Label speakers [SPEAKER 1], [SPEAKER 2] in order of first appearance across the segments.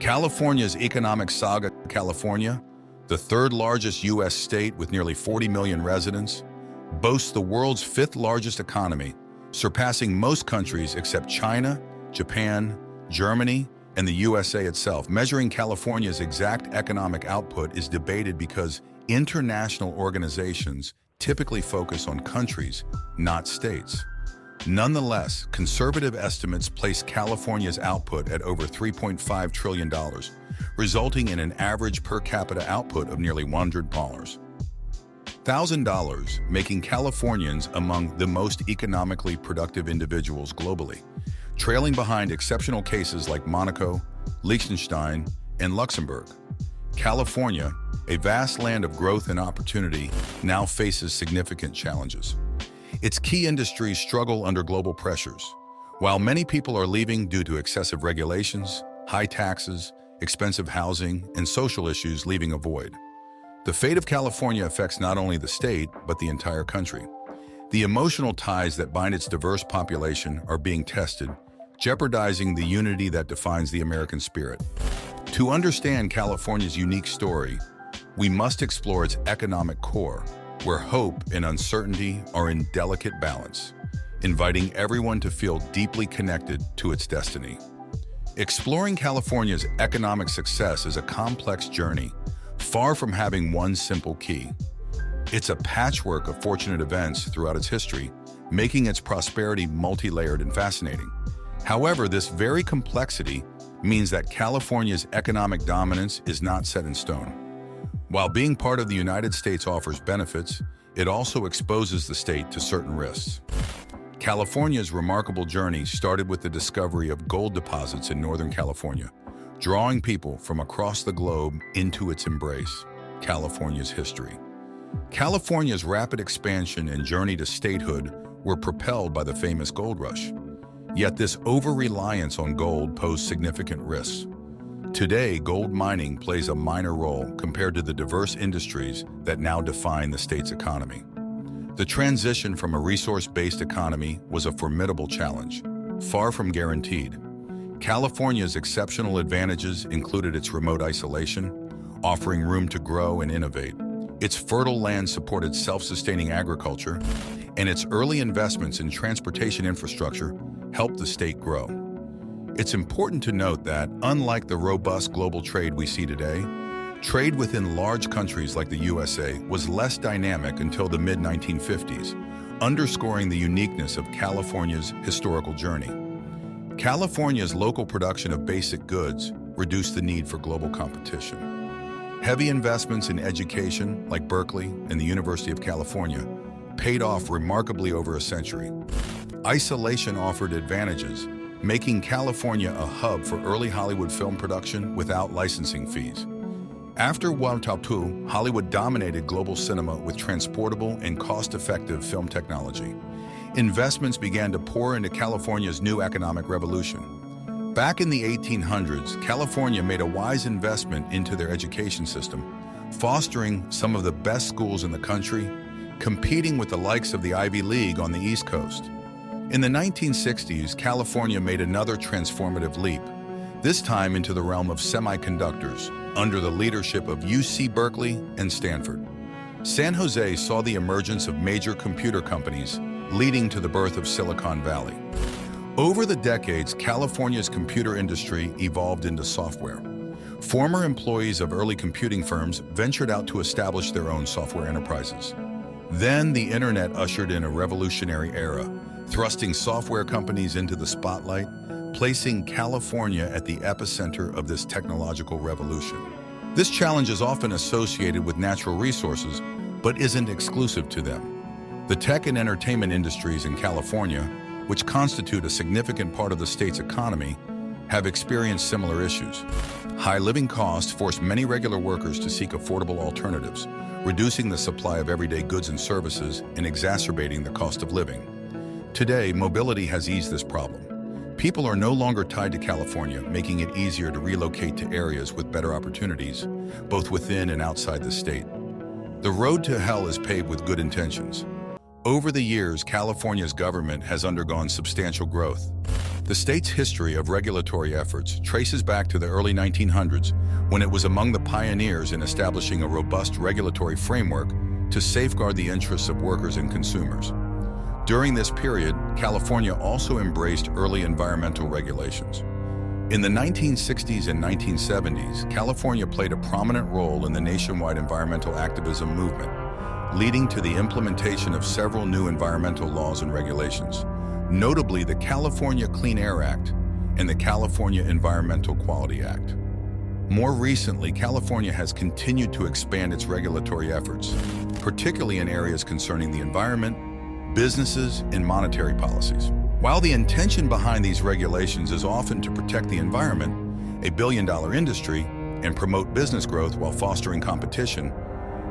[SPEAKER 1] California's economic saga, California, the third largest U.S. state with nearly 40 million residents, boasts the world's fifth largest economy, surpassing most countries except China, Japan, Germany, and the USA itself. Measuring California's exact economic output is debated because international organizations typically focus on countries, not states. Nonetheless, conservative estimates place California's output at over $3.5 trillion, resulting in an average per capita output of nearly $100,000, making Californians among the most economically productive individuals globally, trailing behind exceptional cases like Monaco, Liechtenstein, and Luxembourg. California, a vast land of growth and opportunity, now faces significant challenges. Its key industries struggle under global pressures. While many people are leaving due to excessive regulations, high taxes, expensive housing, and social issues leaving a void. The fate of California affects not only the state, but the entire country. The emotional ties that bind its diverse population are being tested, jeopardizing the unity that defines the American spirit. To understand California's unique story, we must explore its economic core, where hope and uncertainty are in delicate balance, inviting everyone to feel deeply connected to its destiny. Exploring California's economic success is a complex journey, far from having one simple key. It's a patchwork of fortunate events throughout its history, making its prosperity multi-layered and fascinating. However, this very complexity means that California's economic dominance is not set in stone. While being part of the United States offers benefits, it also exposes the state to certain risks. California's remarkable journey started with the discovery of gold deposits in Northern California, drawing people from across the globe into its embrace, California's history. California's rapid expansion and journey to statehood were propelled by the famous gold rush. Yet this over-reliance on gold posed significant risks. Today, gold mining plays a minor role compared to the diverse industries that now define the state's economy. The transition from a resource-based economy was a formidable challenge, far from guaranteed. California's exceptional advantages included its remote isolation, offering room to grow and innovate. Its fertile land supported self-sustaining agriculture, and its early investments in transportation infrastructure helped the state grow. It's important to note that, unlike the robust global trade we see today, trade within large countries like the USA was less dynamic until the mid-1950s, underscoring the uniqueness of California's historical journey. California's local production of basic goods reduced the need for global competition. Heavy investments in education, like Berkeley and the University of California, paid off remarkably over a century. Isolation offered advantages, making California a hub for early Hollywood film production without licensing fees. After World War II, Hollywood dominated global cinema with transportable and cost-effective film technology. Investments began to pour into California's new economic revolution. Back in the 1800s, California made a wise investment into their education system, fostering some of the best schools in the country, competing with the likes of the Ivy League on the East Coast. In the 1960s, California made another transformative leap, this time into the realm of semiconductors, under the leadership of UC Berkeley and Stanford. San Jose saw the emergence of major computer companies, leading to the birth of Silicon Valley. Over the decades, California's computer industry evolved into software. Former employees of early computing firms ventured out to establish their own software enterprises. Then the internet ushered in a revolutionary era, thrusting software companies into the spotlight, placing California at the epicenter of this technological revolution. This challenge is often associated with natural resources, but isn't exclusive to them. The tech and entertainment industries in California, which constitute a significant part of the state's economy, have experienced similar issues. High living costs force many regular workers to seek affordable alternatives, reducing the supply of everyday goods and services and exacerbating the cost of living. Today, mobility has eased this problem. People are no longer tied to California, making it easier to relocate to areas with better opportunities, both within and outside the state. The road to hell is paved with good intentions. Over the years, California's government has undergone substantial growth. The state's history of regulatory efforts traces back to the early 1900s, when it was among the pioneers in establishing a robust regulatory framework to safeguard the interests of workers and consumers. During this period, California also embraced early environmental regulations. In the 1960s and 1970s, California played a prominent role in the nationwide environmental activism movement, leading to the implementation of several new environmental laws and regulations, notably the California Clean Air Act and the California Environmental Quality Act. More recently, California has continued to expand its regulatory efforts, particularly in areas concerning the environment, businesses, and monetary policies. While the intention behind these regulations is often to protect the environment, a billion-dollar industry, and promote business growth while fostering competition,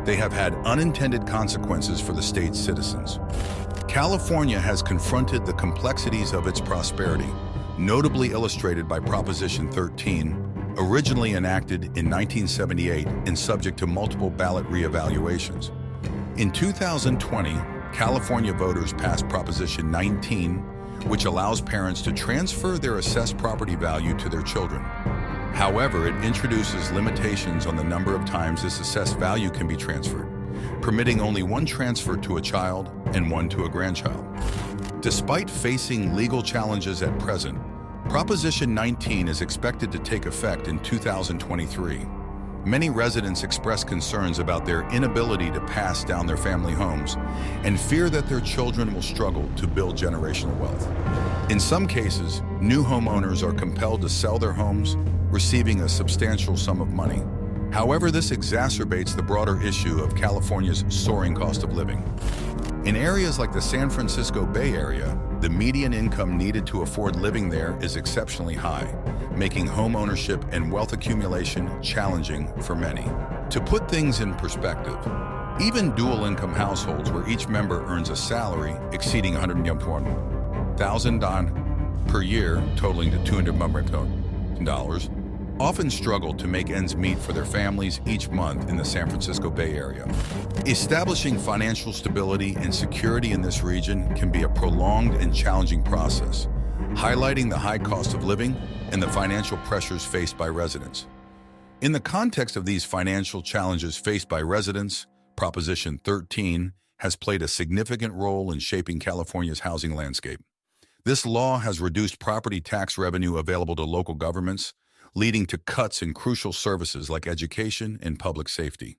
[SPEAKER 1] they have had unintended consequences for the state's citizens. California has confronted the complexities of its prosperity, notably illustrated by Proposition 13, originally enacted in 1978 and subject to multiple ballot reevaluations. In 2020, California voters passed Proposition 19, which allows parents to transfer their assessed property value to their children. However, it introduces limitations on the number of times this assessed value can be transferred, permitting only one transfer to a child and one to a grandchild. Despite facing legal challenges at present, Proposition 19 is expected to take effect in 2023. Many residents express concerns about their inability to pass down their family homes and fear that their children will struggle to build generational wealth. In some cases, new homeowners are compelled to sell their homes, receiving a substantial sum of money. However, this exacerbates the broader issue of California's soaring cost of living. In areas like the San Francisco Bay Area, the median income needed to afford living there is exceptionally high, making home ownership and wealth accumulation challenging for many. To put things in perspective, even dual-income households where each member earns a salary exceeding $120,000 per year, totaling to $200,000, often struggle to make ends meet for their families each month in the San Francisco Bay Area. Establishing financial stability and security in this region can be a prolonged and challenging process, highlighting the high cost of living and the financial pressures faced by residents. In the context of these financial challenges faced by residents, Proposition 13 has played a significant role in shaping California's housing landscape. This law has reduced property tax revenue available to local governments, leading to cuts in crucial services like education and public safety.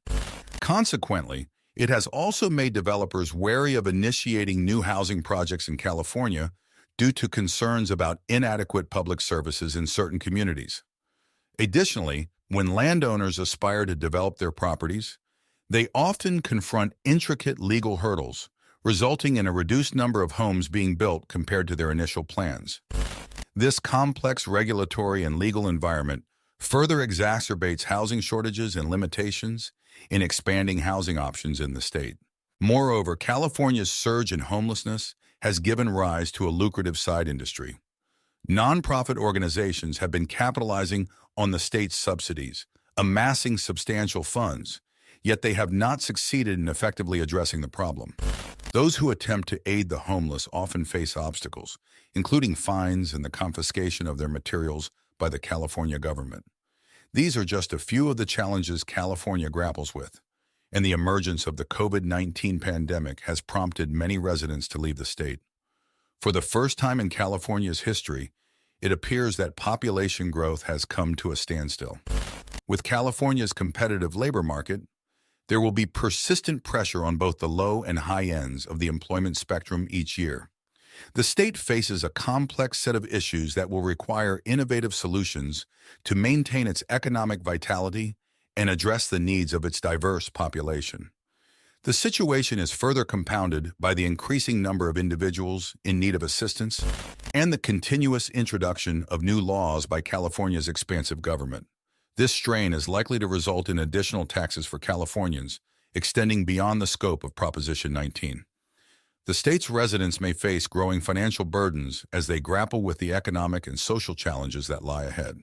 [SPEAKER 1] Consequently, it has also made developers wary of initiating new housing projects in California due to concerns about inadequate public services in certain communities. Additionally, when landowners aspire to develop their properties, they often confront intricate legal hurdles, resulting in a reduced number of homes being built compared to their initial plans. This complex regulatory and legal environment further exacerbates housing shortages and limitations in expanding housing options in the state. Moreover, California's surge in homelessness has given rise to a lucrative side industry. Nonprofit organizations have been capitalizing on the state's subsidies, amassing substantial funds, yet they have not succeeded in effectively addressing the problem. Those who attempt to aid the homeless often face obstacles, including fines and the confiscation of their materials by the California government. These are just a few of the challenges California grapples with, and the emergence of the COVID-19 pandemic has prompted many residents to leave the state. For the first time in California's history, it appears that population growth has come to a standstill. With California's competitive labor market, there will be persistent pressure on both the low and high ends of the employment spectrum each year. The state faces a complex set of issues that will require innovative solutions to maintain its economic vitality and address the needs of its diverse population. The situation is further compounded by the increasing number of individuals in need of assistance and the continuous introduction of new laws by California's expansive government. This strain is likely to result in additional taxes for Californians, extending beyond the scope of Proposition 19. The state's residents may face growing financial burdens as they grapple with the economic and social challenges that lie ahead.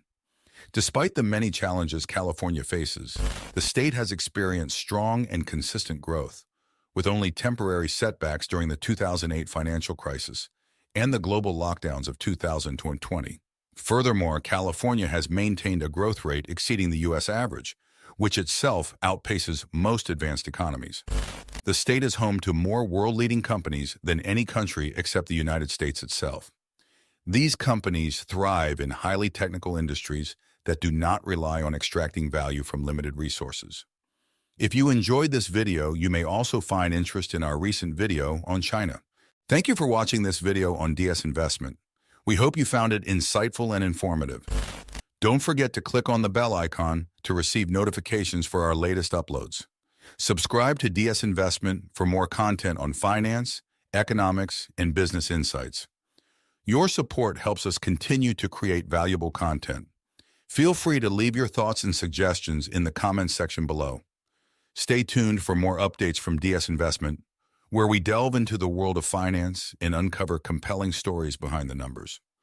[SPEAKER 1] Despite the many challenges California faces, the state has experienced strong and consistent growth, with only temporary setbacks during the 2008 financial crisis, and the global lockdowns of 2020. Furthermore, California has maintained a growth rate exceeding the U.S. average, which itself outpaces most advanced economies. The state is home to more world-leading companies than any country except the United States itself. These companies thrive in highly technical industries that do not rely on extracting value from limited resources. If you enjoyed this video, you may also find interest in our recent video on China. Thank you for watching this video on DS Investment. We hope you found it insightful and informative. Don't forget to click on the bell icon to receive notifications for our latest uploads. Subscribe to DS Investment for more content on finance, economics, and business insights. Your support helps us continue to create valuable content. Feel free to leave your thoughts and suggestions in the comments section below. Stay tuned for more updates from DS Investment, where we delve into the world of finance and uncover compelling stories behind the numbers.